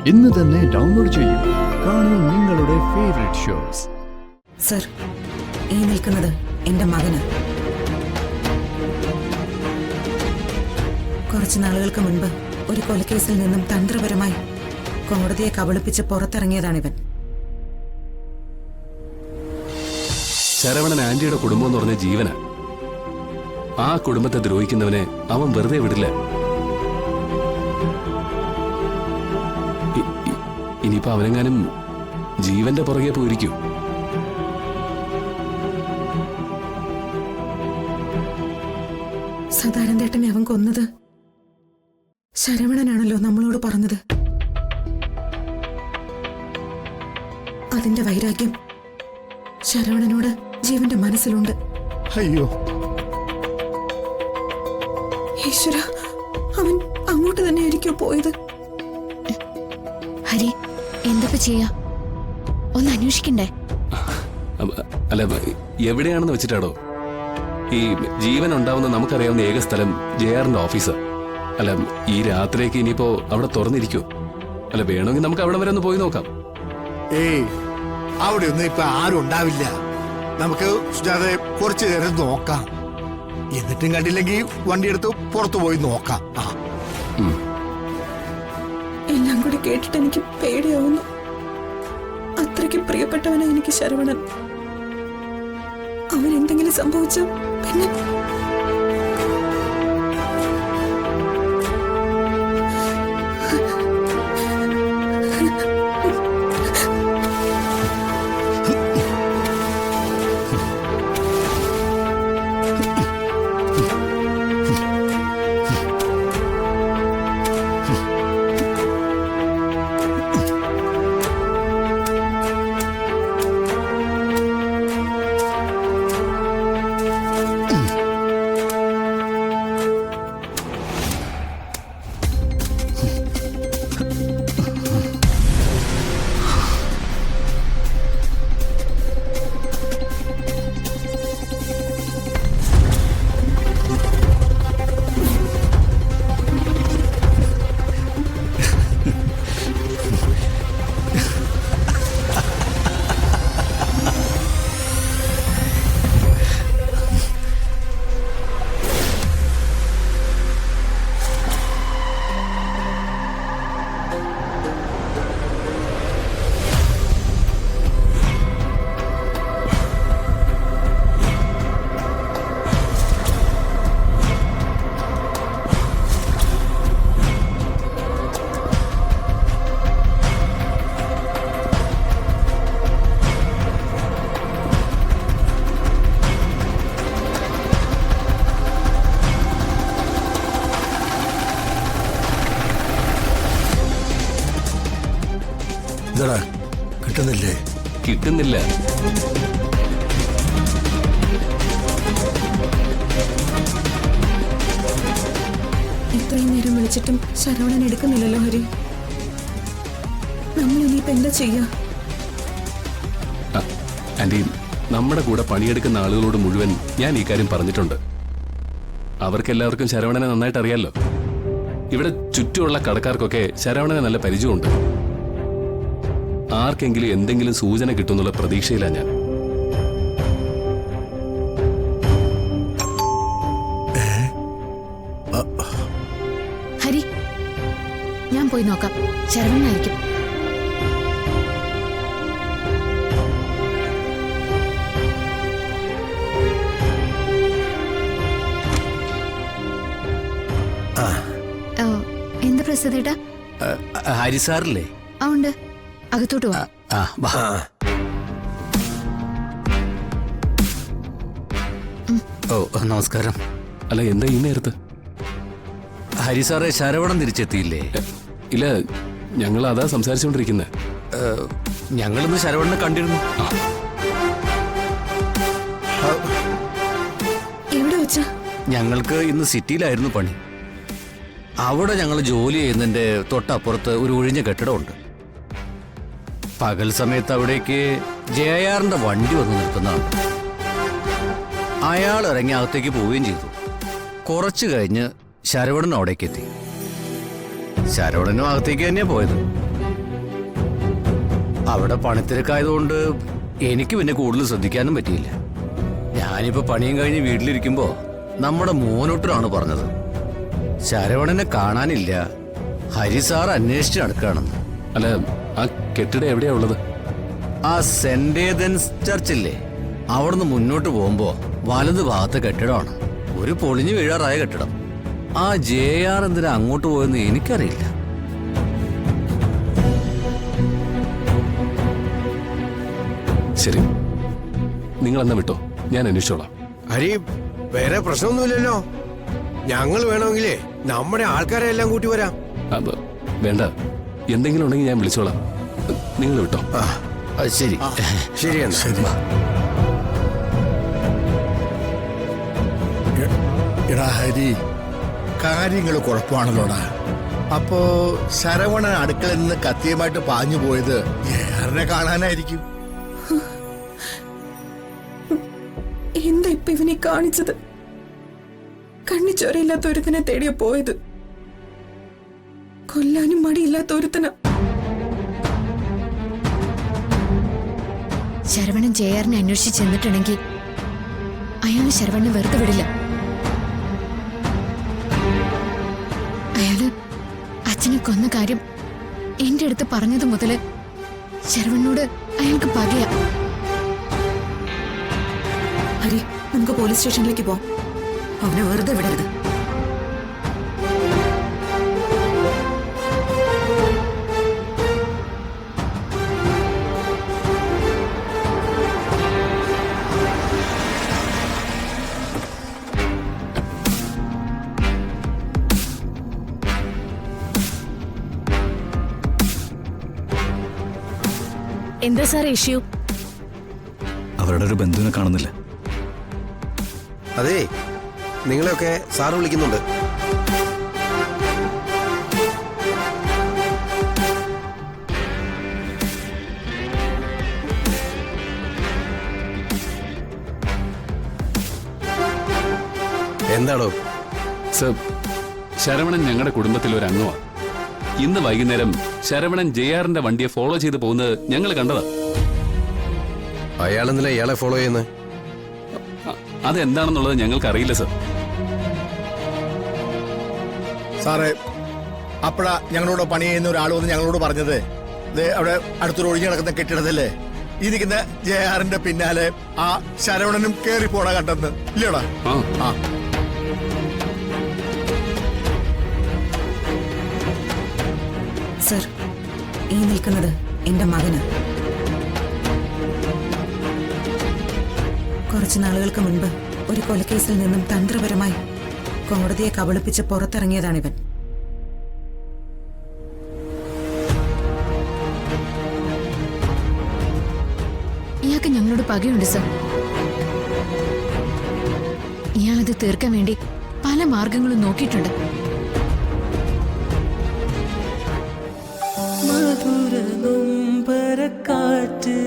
ഇന്ന് തന്നെ ഡൗൺലോഡ് ചെയ്യൂ. കാണൂ നിങ്ങളുടെ ഫേവറേറ്റ് ഷോസ്. സർ, ഈ നിൽക്കുന്നത് എന്റെ മകന്. കുറച്ചു നാളുകൾക്ക് മുൻപ് ഒരു കൊലക്കേസിൽ നിന്നും തന്ത്രപരമായി കോടതിയെ കബളിപ്പിച്ച് പുറത്തിറങ്ങിയതാണിവൻ. ശരവണൻ ആന്റിയുടെ കുടുംബം എന്ന് പറഞ്ഞ ജീവനാ. ആ കുടുംബത്തെ ദ്രോഹിക്കുന്നവനെ അവൻ വെറുതെ വിടില്ല. ഇനിയിപ്പോ അവനെങ്ങാനും ജീവന്റെ പുറകെ പോയിരിക്കും. സദാനന്ദേട്ടനെ അവൻ കൊന്നത് ശരവണനാണല്ലോ നമ്മളോട് പറഞ്ഞത്. അതിന്റെ വൈരാഗ്യം ശരവണനോട് ജീവന്റെ മനസ്സിലുണ്ട്. അയ്യോ ഈശ്വര, അവൻ അങ്ങോട്ട് തന്നെ ആയിരിക്കും പോയത്. ഹരി, എന്തൊക്കെ ചെയ്യാ? ഒന്ന് അന്വേഷിക്കണ്ടേ? അല്ല, എവിടെയാണെന്ന് വെച്ചിട്ടാടോ? ഈ ജീവൻ ഉണ്ടാവുന്ന നമുക്കറിയാവുന്ന ഏക സ്ഥലം ജെആറിന്റെ ഓഫീസ്. അല്ല, ഈ രാത്രിയൊക്കെ ഇനിയിപ്പോ അവിടെ തുറന്നിരിക്കോ? അല്ല, വേണമെങ്കിൽ നമുക്ക് അവിടെ വരെ ഒന്ന് പോയി നോക്കാം. ഏയ്, അവിടെ ഒന്നും ഇപ്പൊ ആരും ഉണ്ടാവില്ല. നമുക്ക് സുജാതെ കുറച്ചു നേരം നോക്കാം. എന്നിട്ടും കണ്ടില്ലെങ്കിൽ വണ്ടിയെടുത്ത് പുറത്തു പോയി നോക്കാം. എല്ലാം കൂടി കേട്ടിട്ട് എനിക്ക് പേടിയാവുന്നു. അത്രയ്ക്ക് പ്രിയപ്പെട്ടവനാ എനിക്ക് ശരവണൻ. അവൻ എന്തെങ്കിലും സംഭവിച്ച പിന്നെ കിട്ടുന്നില്ലേ? കിട്ടുന്നില്ല. ഇത്രയും നേരം വിളിച്ചിട്ടും ശരവണൻ എടുക്കുന്നില്ലല്ലോ ഹരി. നമ്മൾ ഇനിയിപ്പോ എന്താ ചെയ്യാ? ആന്റി, നമ്മുടെ കൂടെ പണിയെടുക്കുന്ന ആളുകളോട് മുഴുവൻ ഞാൻ ഈ കാര്യം പറഞ്ഞിട്ടുണ്ട്. അവർക്കെല്ലാവർക്കും ശരവണനെ നന്നായിട്ട് അറിയാലോ. ഇവിടെ ചുറ്റുമുള്ള കടക്കാർക്കൊക്കെ ശരവണനെ നല്ല പരിചയമുണ്ട്. ആർക്കെങ്കിലും എന്തെങ്കിലും സൂചന കിട്ടുന്നുള്ള പ്രതീക്ഷയിലാണ് ഞാൻ. ഹരി, ഞാൻ പോയി നോക്കാം. ശരവണനായിരിക്കും. എന്താ പ്രസിദ്ധേട്ടാ? ഹരിസാറില്ലേ? ആ, ഉണ്ട്. അകത്തോട്ട് വാ. ഓ, നമസ്കാരം. അല്ല, എന്താ ഈ നേരത്ത്? ഹരിസാറെ, ശരവണൻ തിരിച്ചെത്തിയില്ലേ? ഇല്ല, ഞങ്ങൾ അതാ സംസാരിച്ചുകൊണ്ടിരിക്കുന്നത്. ഞങ്ങളിന്ന് ശരവണനെ കണ്ടിരുന്നു. എവിടെ വെച്ചാ? ഞങ്ങൾക്ക് ഇന്ന് സിറ്റിയിലായിരുന്നു പണി. അവിടെ ഞങ്ങൾ ജോലി ചെയ്യുന്നതിന്റെ തൊട്ടപ്പുറത്ത് ഒരു ഒഴിഞ്ഞ കെട്ടിടമുണ്ട്. പകൽ സമയത്ത് അവിടേക്ക് ജെആറിന്റെ വണ്ടി വന്ന് നിൽക്കുന്നതാണ്. അയാൾ ഇറങ്ങി അകത്തേക്ക് പോവുകയും ചെയ്തു. കുറച്ചു കഴിഞ്ഞ് ശരവണൻ അവിടേക്ക് എത്തി. ശരവണനും അകത്തേക്ക് തന്നെയാ പോയത്. അവിടെ പണിത്തിരക്കായതുകൊണ്ട് എനിക്ക് പിന്നെ കൂടുതൽ ശ്രദ്ധിക്കാനും പറ്റിയില്ല. ഞാനിപ്പോ പണിയും കഴിഞ്ഞ് വീട്ടിലിരിക്കുമ്പോ നമ്മുടെ മോനോട്ടറാണ് പറഞ്ഞത്, ശരവണനെ കാണാനില്ല, ഹരിസാർ അന്വേഷിച്ച് നടക്കുകയാണെന്ന്. അല്ല, ആ കെട്ടിടം എവിടെയാ ഉള്ളത്? ആ സെന്റ് ഏതൻസ് ചർച്ചില്ലേ, അവിടുന്ന് മുന്നോട്ട് പോകുമ്പോ വലത് ഭാഗത്തെ കെട്ടിടമാണ്. ഒരു പൊളിഞ്ഞു വീഴാറായ കെട്ടിടം. ആ JR എന്തിനാ അങ്ങോട്ട് പോയെന്ന് എനിക്കറിയില്ല. ശരി, നിങ്ങൾ എന്നാ വിട്ടോ, ഞാൻ അന്വേഷിച്ചോളാം. ഹരി, വേറെ പ്രശ്നമൊന്നുമില്ലല്ലോ. ഞങ്ങൾ വേണമെങ്കിലേ നമ്മുടെ ആൾക്കാരെ എല്ലാം കൂട്ടി വരാം. വേണ്ട, എന്തെങ്കിലും ഉണ്ടെങ്കിൽ ഞാൻ വിളിച്ചോളാം. നിങ്ങൾ വിട്ടോ. ശരി ശരിയാണ്. ശരി. എടാ ഹരി, കാര്യങ്ങൾ കുഴപ്പമാണല്ലോടാ. അപ്പോ ശരവണൻ അടുക്കളയിൽ നിന്ന് കത്തിയുമായിട്ട് പാഞ്ഞു പോയത് ഏറെ കാണാനായിരിക്കും. എന്താ ഇപ്പൊ ഇവനെ കാണിച്ചത്? കണ്ണിച്ചോരയില്ലാത്ത ഒരുത്തനെ തേടിയ പോയത്. കൊല്ലാനും മടിയില്ലാത്ത ഒരുത്തന. ശരവണൻ JRനെ അന്വേഷിച്ച് ചെന്നിട്ടുണ്ടെങ്കിൽ അയാൾ ശരവണനെ വെറുതെ വിടില്ല. അയാള് അച്ഛനെ കൊന്ന കാര്യം എന്റെ അടുത്ത് പറഞ്ഞത് മുതല് ശരവണനോട് അയാൾക്ക് പകയാ. ഹരി, നമുക്ക് പോലീസ് സ്റ്റേഷനിലേക്ക് പോവാം. അവനെ വെറുതെ വിടരുത്. എന്താ സാർ ഇഷ്യൂ? അവരുടെ ഒരു ബന്ധുവിനെ കാണുന്നില്ല. അതെ, നിങ്ങളെയൊക്കെ സാറ് വിളിക്കുന്നുണ്ട്. എന്താണോ സർ, ശരവണൻ ഞങ്ങളുടെ കുടുംബത്തിൽ ഒരു അംഗമാണ്. ഇന്ന് വൈകുന്നേരം ശരവണൻ JRന്റെ വണ്ടിയെ ഫോളോ ചെയ്ത് പോകുന്നത് ഞങ്ങൾ കണ്ടതാ. അയാളെന്തിനാ ഇയാളെ ഫോളോ ചെയ്യുന്നത്? അതെന്താണെന്നുള്ളത് ഞങ്ങൾക്ക് അറിയില്ല സർ. സാറേ, അപ്പഴാ ഞങ്ങളോട് പണി ചെയ്യുന്ന ഒരാൾ വന്ന് ഞങ്ങളോട് പറഞ്ഞത്, അവിടെ അടുത്തൊരു ഒഴിഞ്ഞു കിടക്കുന്ന കെട്ടിടത്തില്ലേ ഈ നിൽക്കുന്ന JRന്റെ പിന്നാലെ ആ ശരവണനും കേറി പോണ കണ്ടെന്ന്. ഇല്ലയോടാ? ആ. സർ, ഈ നിൽക്കുന്നത് എന്റെ മകന്. കുറച്ചു നാളുകൾക്ക് മുൻപ് ഒരു കൊലക്കേസിൽ നിന്നും തന്ത്രപരമായി കോടതിയെ കബളിപ്പിച്ച് പുറത്തിറങ്ങിയതാണിവൻ. ഇയാൾക്ക് ഞങ്ങളോട് പകയുണ്ട് സർ. ഇയാളത് തീർക്കാൻ വേണ്ടി പല മാർഗങ്ങളും നോക്കിയിട്ടുണ്ട്. മധുര നൊമ്പരക്കാറ്റ്